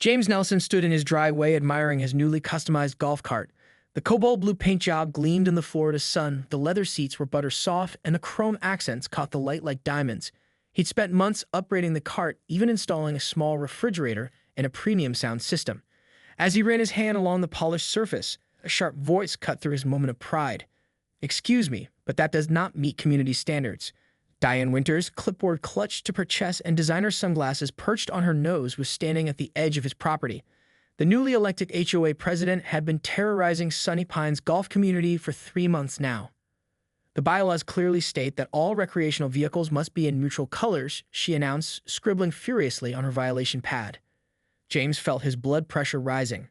James Nelson stood in his driveway admiring his newly customized golf cart. The cobalt blue paint job gleamed in the Florida sun, the leather seats were butter soft, and the chrome accents caught the light like diamonds. He'd spent months upgrading the cart, even installing a small refrigerator and a premium sound system. As he ran his hand along the polished surface, a sharp voice cut through his moment of pride. "Excuse me, but that does not meet community standards." Diane Winters, clipboard clutched to her chest and designer sunglasses perched on her nose, was standing at the edge of his property. The newly elected HOA president had been terrorizing Sunny Pines golf community for 3 months now. "The bylaws clearly state that all recreational vehicles must be in neutral colors," she announced, scribbling furiously on her violation pad. James felt his blood pressure rising.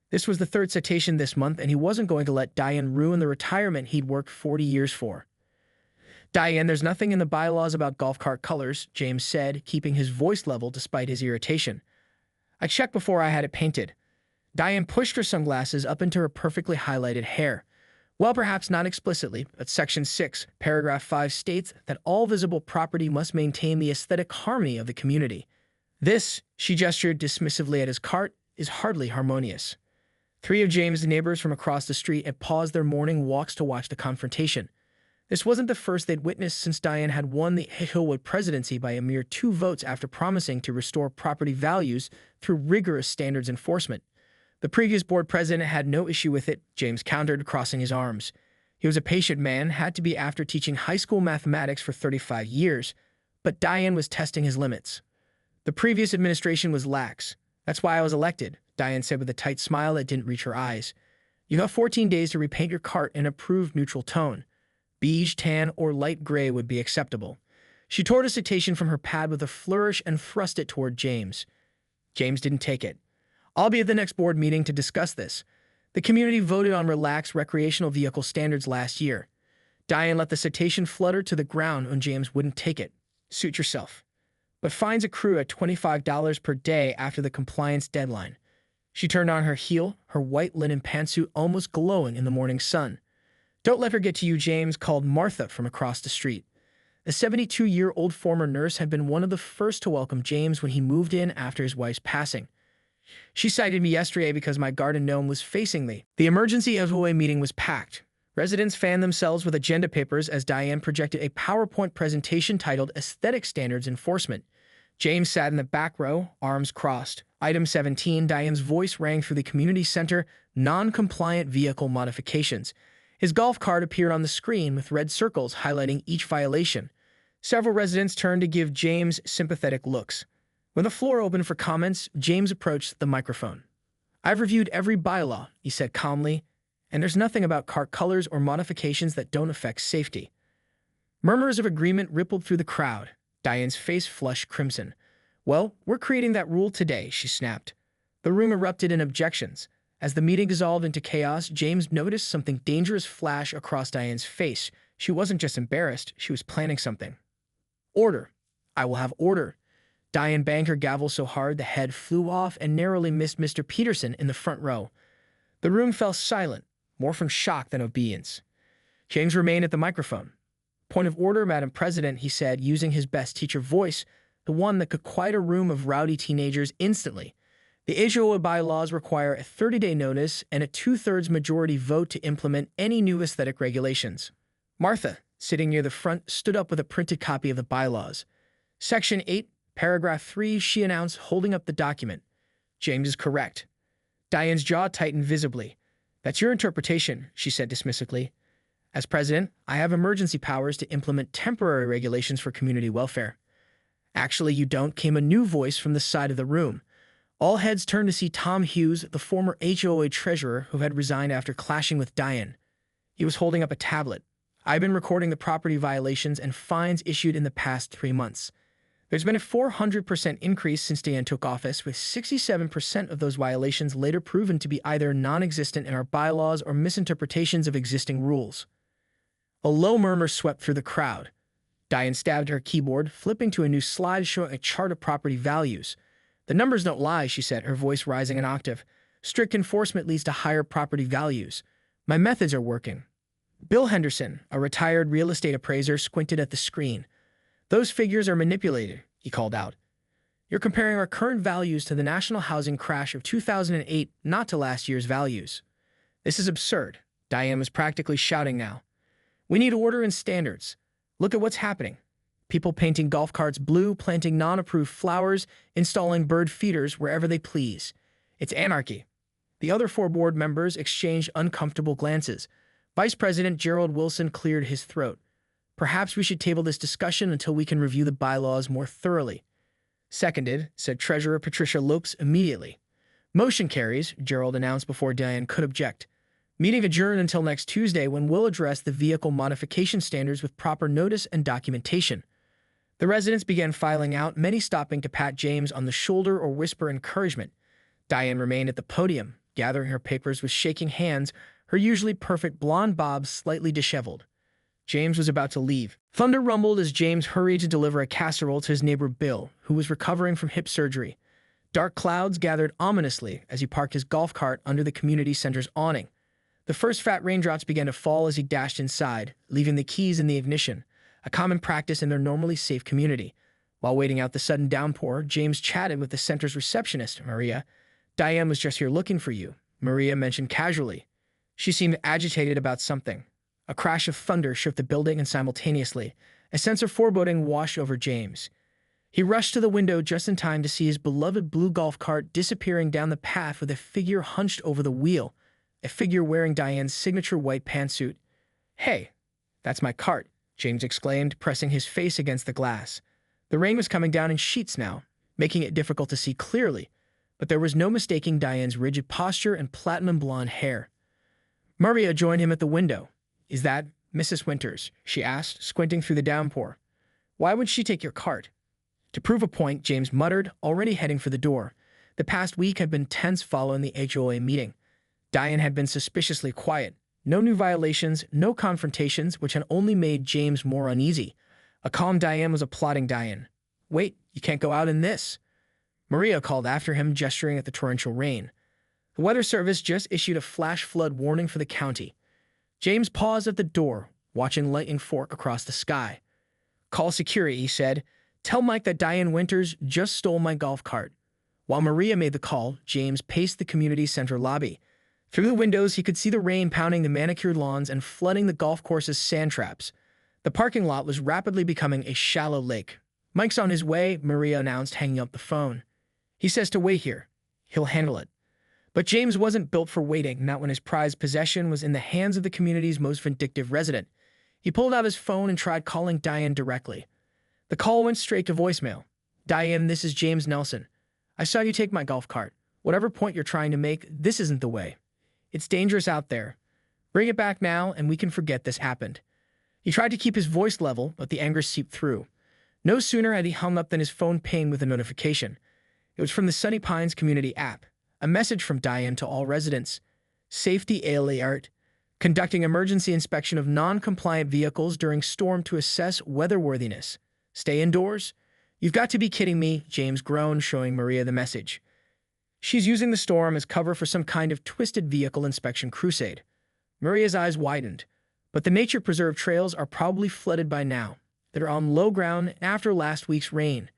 This was the 3rd citation this month, and he wasn't going to let Diane ruin the retirement he'd worked 40 years for. "Diane, there's nothing in the bylaws about golf cart colors," James said, keeping his voice level despite his irritation. "I checked before I had it painted." Diane pushed her sunglasses up into her perfectly highlighted hair. "Well, perhaps not explicitly, but Section 6, Paragraph 5 states that all visible property must maintain the aesthetic harmony of the community. This," she gestured dismissively at his cart, "is hardly harmonious." 3 of James' neighbors from across the street had paused their morning walks to watch the confrontation. This wasn't the first they'd witnessed since Diane had won the HOA presidency by a mere 2 votes after promising to restore property values through rigorous standards enforcement. The previous board president had no issue with it, James countered, crossing his arms. He was a patient man, had to be after teaching high school mathematics for 35 years, but Diane was testing his limits. "The previous administration was lax. That's why I was elected," Diane said with a tight smile that didn't reach her eyes. "You have 14 days to repaint your cart in an approved neutral tone. Beige, tan, or light gray would be acceptable." She tore a citation from her pad with a flourish and thrust it toward James. James didn't take it. "I'll be at the next board meeting to discuss this. The community voted on relaxed recreational vehicle standards last year." Diane let the citation flutter to the ground when James wouldn't take it. "Suit yourself. But fines accrue at $25 per day after the compliance deadline." She turned on her heel, her white linen pantsuit almost glowing in the morning sun. "Don't let her get to you," James called Martha from across the street. The 72-year-old former nurse had been one of the first to welcome James when he moved in after his wife's passing. "She cited me yesterday because my garden gnome was facing me." The emergency HOA meeting was packed. Residents fanned themselves with agenda papers as Diane projected a PowerPoint presentation titled Aesthetic Standards Enforcement. James sat in the back row, arms crossed. Item 17, Diane's voice rang through the community center, non-compliant vehicle modifications. His golf cart appeared on the screen with red circles highlighting each violation. Several residents turned to give James sympathetic looks. When the floor opened for comments, James approached the microphone. "I've reviewed every bylaw," he said calmly, "and there's nothing about cart colors or modifications that don't affect safety." Murmurs of agreement rippled through the crowd. Diane's face flushed crimson. "Well, we're creating that rule today," she snapped. The room erupted in objections. As the meeting dissolved into chaos, James noticed something dangerous flash across Diane's face. She wasn't just embarrassed, she was planning something. "Order. I will have order." Diane banged her gavel so hard the head flew off and narrowly missed Mr. Peterson in the front row. The room fell silent, more from shock than obedience. James remained at the microphone. "Point of order, Madam President," he said, using his best teacher voice, the one that could quiet a room of rowdy teenagers instantly. "The HOA bylaws require a 30-day notice and a 2/3 majority vote to implement any new aesthetic regulations." Martha, sitting near the front, stood up with a printed copy of the bylaws. "Section 8, Paragraph 3, she announced, holding up the document. "James is correct." Diane's jaw tightened visibly. "That's your interpretation," she said dismissively. "As president, I have emergency powers to implement temporary regulations for community welfare." "Actually, you don't," came a new voice from the side of the room. All heads turned to see Tom Hughes, the former HOA treasurer who had resigned after clashing with Diane. He was holding up a tablet. "I've been recording the property violations and fines issued in the past 3 months. There's been a 400% increase since Diane took office, with 67% of those violations later proven to be either non-existent in our bylaws or misinterpretations of existing rules." A low murmur swept through the crowd. Diane stabbed her keyboard, flipping to a new slide showing a chart of property values. "The numbers don't lie," she said, her voice rising an octave. "Strict enforcement leads to higher property values. My methods are working." Bill Henderson, a retired real estate appraiser, squinted at the screen. "Those figures are manipulated," he called out. You're comparing our current values to the national housing crash of 2008, not to last year's values. This is absurd. Diane was practically shouting now. We need order and standards. Look at what's happening. People painting golf carts blue, planting non-approved flowers, installing bird feeders wherever they please. It's anarchy. The other four board members exchanged uncomfortable glances. Vice President Gerald Wilson cleared his throat. Perhaps we should table this discussion until we can review the bylaws more thoroughly. Seconded, said Treasurer Patricia Lopes immediately. Motion carries, Gerald announced before Diane could object. Meeting adjourned until next Tuesday, when we'll address the vehicle modification standards with proper notice and documentation. The residents began filing out, many stopping to pat James on the shoulder or whisper encouragement. Diane remained at the podium, gathering her papers with shaking hands, her usually perfect blonde bob slightly disheveled. James was about to leave. Thunder rumbled as James hurried to deliver a casserole to his neighbor Bill, who was recovering from hip surgery. Dark clouds gathered ominously as he parked his golf cart under the community center's awning. The first fat raindrops began to fall as he dashed inside, leaving the keys in the ignition, a common practice in their normally safe community. While waiting out the sudden downpour, James chatted with the center's receptionist, Maria. Diane was just here looking for you, Maria mentioned casually. She seemed agitated about something. A crash of thunder shook the building, and simultaneously, a sense of foreboding washed over James. He rushed to the window just in time to see his beloved blue golf cart disappearing down the path with a figure hunched over the wheel, a figure wearing Diane's signature white pantsuit. Hey, that's my cart, James exclaimed, pressing his face against the glass. The rain was coming down in sheets now, making it difficult to see clearly, but there was no mistaking Diane's rigid posture and platinum blonde hair. Maria joined him at the window. Is that Mrs. Winters? She asked, squinting through the downpour. Why would she take your cart? To prove a point, James muttered, already heading for the door. The past week had been tense following the HOA meeting. Diane had been suspiciously quiet. No new violations, no confrontations, which had only made James more uneasy. A calm Diane was applauding Diane. Wait, you can't go out in this. Maria called after him, gesturing at the torrential rain. The Weather Service just issued a flash flood warning for the county. James paused at the door, watching lightning fork across the sky. Call security, he said. Tell Mike that Diane Winters just stole my golf cart. While Maria made the call, James paced the community center lobby. Through the windows, he could see the rain pounding the manicured lawns and flooding the golf course's sand traps. The parking lot was rapidly becoming a shallow lake. Mike's on his way, Maria announced, hanging up the phone. He says to wait here. He'll handle it. But James wasn't built for waiting, not when his prized possession was in the hands of the community's most vindictive resident. He pulled out his phone and tried calling Diane directly. The call went straight to voicemail. Diane, this is James Nelson. I saw you take my golf cart. Whatever point you're trying to make, this isn't the way. It's dangerous out there. Bring it back now, and we can forget this happened. He tried to keep his voice level, but the anger seeped through. No sooner had he hung up than his phone pinged with a notification. It was from the Sunny Pines community app. A message from Diane to all residents. Safety alert. Conducting emergency inspection of non-compliant vehicles during storm to assess weatherworthiness. Stay indoors? You've got to be kidding me, James groaned, showing Maria the message. She's using the storm as cover for some kind of twisted vehicle inspection crusade. Maria's eyes widened. But the nature preserve trails are probably flooded by now. They're on low ground after last week's rain.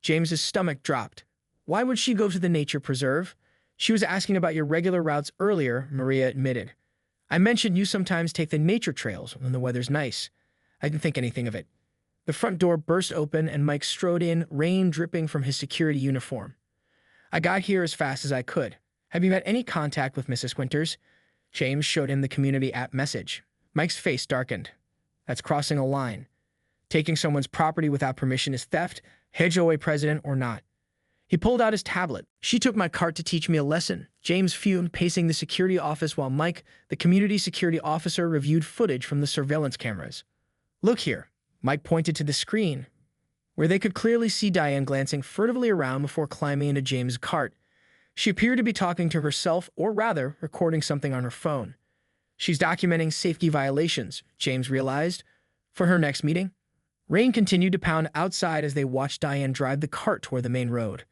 James's stomach dropped. Why would she go to the nature preserve? She was asking about your regular routes earlier, Maria admitted. I mentioned you sometimes take the nature trails when the weather's nice. I didn't think anything of it. The front door burst open and Mike strode in, rain dripping from his security uniform. I got here as fast as I could. Have you had any contact with Mrs. Winters? James showed him the community app message. Mike's face darkened. That's crossing a line. Taking someone's property without permission is theft, HOA president or not. He pulled out his tablet. She took my cart to teach me a lesson. James fumed, pacing the security office while Mike, the community security officer, reviewed footage from the surveillance cameras. Look here. Mike pointed to the screen, where they could clearly see Diane glancing furtively around before climbing into James' cart. She appeared to be talking to herself, or rather, recording something on her phone. She's documenting safety violations, James realized, for her next meeting. Rain continued to pound outside as they watched Diane drive the cart toward the main road.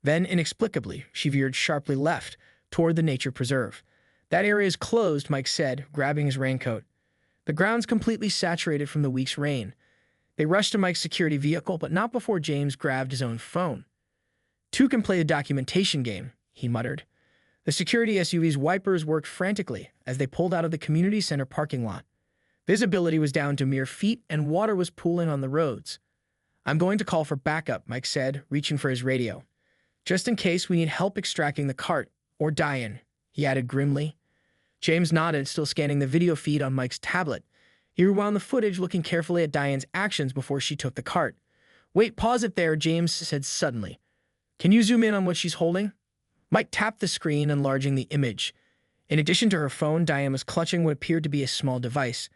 Then, inexplicably, she veered sharply left, toward the nature preserve. That area is closed, Mike said, grabbing his raincoat. The ground's completely saturated from the week's rain. They rushed to Mike's security vehicle, but not before James grabbed his own phone. "Two can play a documentation game," he muttered. The security SUV's wipers worked frantically as they pulled out of the community center parking lot. Visibility was down to mere feet and water was pooling on the roads. "I'm going to call for backup," Mike said, reaching for his radio. "Just in case we need help extracting the cart, or Diane," he added grimly. James nodded, still scanning the video feed on Mike's tablet. He rewound the footage, looking carefully at Diane's actions before she took the cart. "Wait, pause it there," James said suddenly. "Can you zoom in on what she's holding?" Mike tapped the screen, enlarging the image. In addition to her phone, Diane was clutching what appeared to be a small device.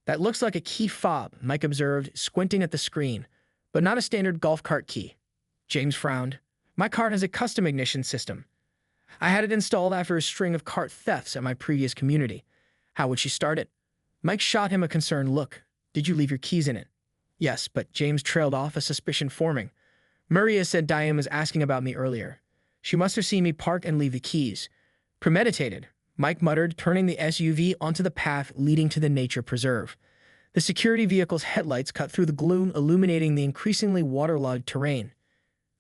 "That looks like a key fob," Mike observed, squinting at the screen, "but not a standard golf cart key." James frowned. "My cart has a custom ignition system. I had it installed after a string of cart thefts at my previous community. How would she start it?" Mike shot him a concerned look. "Did you leave your keys in it?" "Yes," but James trailed off, a suspicion forming. "Maria said Diane was asking about me earlier. She must have seen me park and leave the keys." "Premeditated," Mike muttered, turning the SUV onto the path leading to the nature preserve. The security vehicle's headlights cut through the gloom, illuminating the increasingly waterlogged terrain.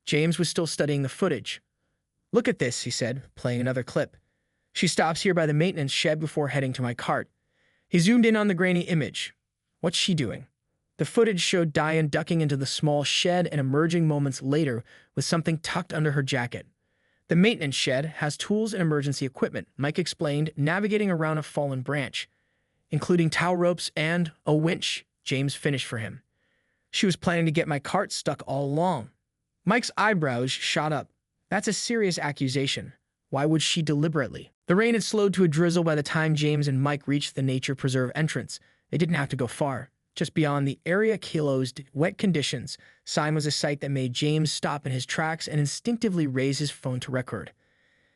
James was still studying the footage. "Look at this," he said, playing another clip. "She stops here by the maintenance shed before heading to my cart." He zoomed in on the grainy image. "What's she doing?" The footage showed Diane ducking into the small shed and emerging moments later with something tucked under her jacket. "The maintenance shed has tools and emergency equipment," Mike explained, navigating around a fallen branch, "including tow ropes and a winch," James finished for him. "She was planning to get my cart stuck all along." Mike's eyebrows shot up. "That's a serious accusation. Why would she deliberately?" The rain had slowed to a drizzle by the time James and Mike reached the nature preserve entrance. They didn't have to go far. Just beyond the area closed wet conditions sign was a sight that made James stop in his tracks and instinctively raise his phone to record.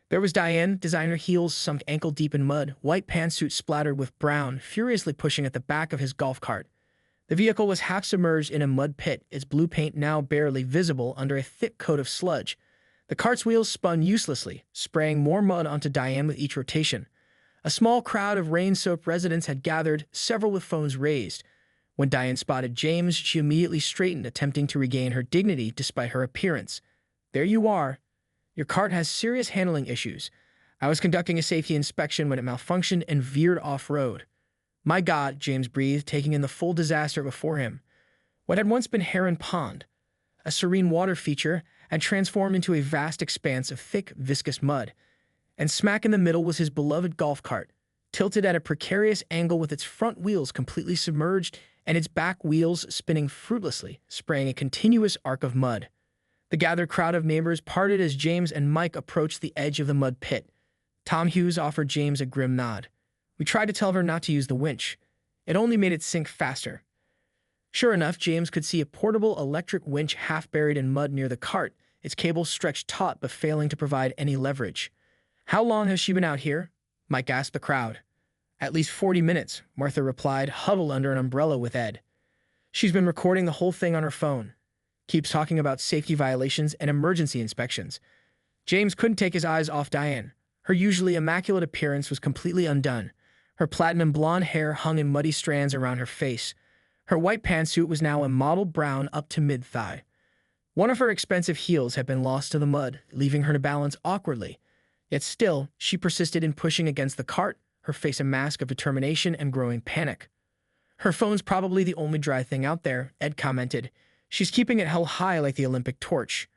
There was Diane, designer heels sunk ankle-deep in mud, white pantsuit splattered with brown, furiously pushing at the back of his golf cart. The vehicle was half submerged in a mud pit, its blue paint now barely visible under a thick coat of sludge. The cart's wheels spun uselessly, spraying more mud onto Diane with each rotation. A small crowd of rain-soaked residents had gathered, several with phones raised. When Diane spotted James, she immediately straightened, attempting to regain her dignity despite her appearance. "There you are. Your cart has serious handling issues. I was conducting a safety inspection when it malfunctioned and veered off-road." "My God," James breathed, taking in the full disaster before him. What had once been Heron Pond, a serene water feature, had transformed into a vast expanse of thick, viscous mud. And smack in the middle was his beloved golf cart, tilted at a precarious angle with its front wheels completely submerged and its back wheels spinning fruitlessly, spraying a continuous arc of mud. The gathered crowd of neighbors parted as James and Mike approached the edge of the mud pit. Tom Hughes offered James a grim nod. "We tried to tell her not to use the winch. It only made it sink faster." Sure enough, James could see a portable electric winch half buried in mud near the cart, its cables stretched taut but failing to provide any leverage. "How long has she been out here?" Mike asked the crowd. "At least 40 minutes, Martha replied, huddled under an umbrella with Ed. "She's been recording the whole thing on her phone. Keeps talking about safety violations and emergency inspections." James couldn't take his eyes off Diane. Her usually immaculate appearance was completely undone. Her platinum blonde hair hung in muddy strands around her face. Her white pantsuit was now a mottled brown up to mid-thigh. One of her expensive heels had been lost to the mud, leaving her to balance awkwardly. Yet still, she persisted in pushing against the cart, her face a mask of determination and growing panic. "Her phone's probably the only dry thing out there," Ed commented. "She's keeping it held high like the Olympic torch."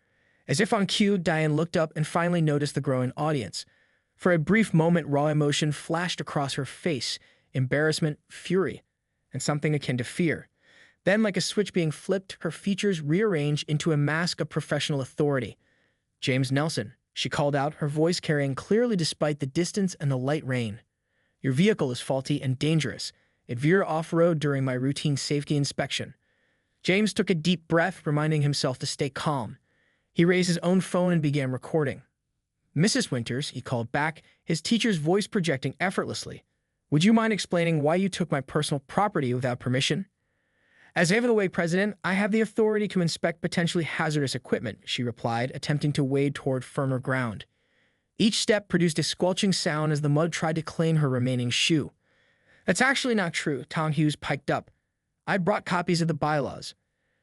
As if on cue, Diane looked up and finally noticed the growing audience. For a brief moment, raw emotion flashed across her face, embarrassment, fury, and something akin to fear. Then, like a switch being flipped, her features rearranged into a mask of professional authority. "James Nelson," she called out, her voice carrying clearly despite the distance and the light rain. "Your vehicle is faulty and dangerous. It veered off-road during my routine safety inspection." James took a deep breath, reminding himself to stay calm. He raised his own phone and began recording. "Mrs. Winters," he called back, his teacher's voice projecting effortlessly. "Would you mind explaining why you took my personal property without permission?" "As HOA president, I have the authority to inspect potentially hazardous equipment," she replied, attempting to wade toward firmer ground. Each step produced a squelching sound as the mud tried to claim her remaining shoe. "That's actually not true," Tom Hughes piped up. "I brought copies of the bylaws."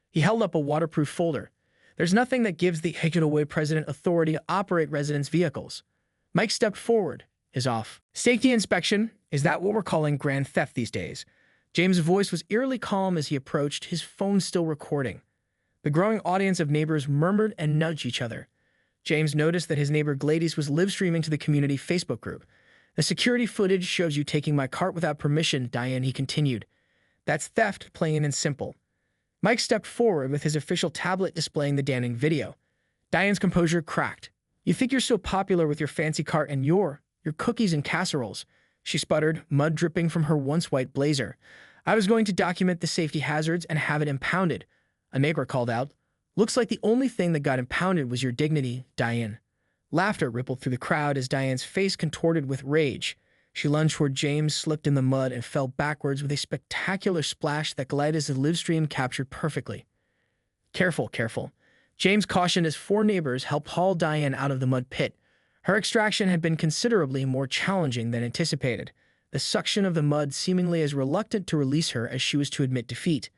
He held up a waterproof folder. There's nothing that gives the HOA president authority to operate residents' vehicles. Mike stepped forward. Is off. Safety inspection? Is that what we're calling grand theft these days? James' voice was eerily calm as he approached, his phone still recording. The growing audience of neighbors murmured and nudged each other. James noticed that his neighbor Gladys was live-streaming to the community Facebook group. The security footage shows you taking my cart without permission, Diane, he continued. That's theft, plain and simple. Mike stepped forward with his official tablet displaying the damning video. Diane's composure cracked. You think you're so popular with your fancy cart and your cookies and casseroles, she sputtered, mud dripping from her once white blazer. I was going to document the safety hazards and have it impounded. A neighbor called out. Looks like the only thing that got impounded was your dignity, Diane. Laughter rippled through the crowd as Diane's face contorted with rage. She lunged toward James, slipped in the mud, and fell backwards with a spectacular splash that Gladys' live stream captured perfectly. Careful, careful. James cautioned as 4 neighbors helped haul Diane out of the mud pit. Her extraction had been considerably more challenging than anticipated, the suction of the mud seemingly as reluctant to release her as she was to admit defeat.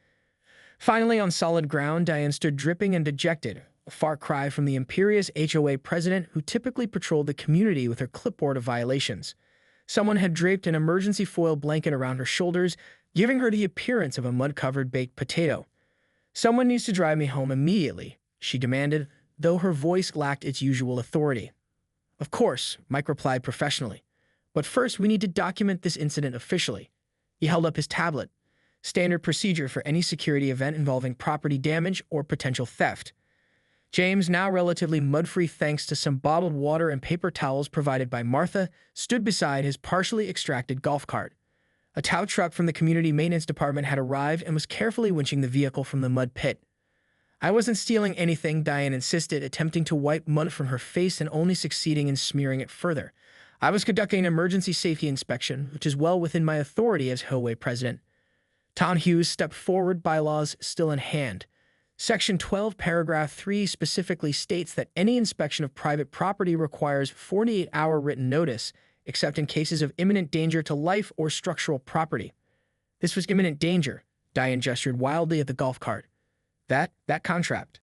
Finally, on solid ground, Diane stood dripping and dejected, a far cry from the imperious HOA president who typically patrolled the community with her clipboard of violations. Someone had draped an emergency foil blanket around her shoulders, giving her the appearance of a mud-covered baked potato. Someone needs to drive me home immediately, she demanded, though her voice lacked its usual authority. Of course, Mike replied professionally. But first, we need to document this incident officially. He held up his tablet. Standard procedure for any security event involving property damage or potential theft. James, now relatively mud-free thanks to some bottled water and paper towels provided by Martha, stood beside his partially extracted golf cart. A tow truck from the community maintenance department had arrived and was carefully winching the vehicle from the mud pit. I wasn't stealing anything, Diane insisted, attempting to wipe mud from her face and only succeeding in smearing it further. I was conducting an emergency safety inspection, which is well within my authority as HOA president. Tom Hughes stepped forward, bylaws still in hand. Section 12, paragraph 3 specifically states that any inspection of private property requires 48-hour written notice, except in cases of imminent danger to life or structural property. This was imminent danger, Diane gestured wildly at the golf cart. That contract.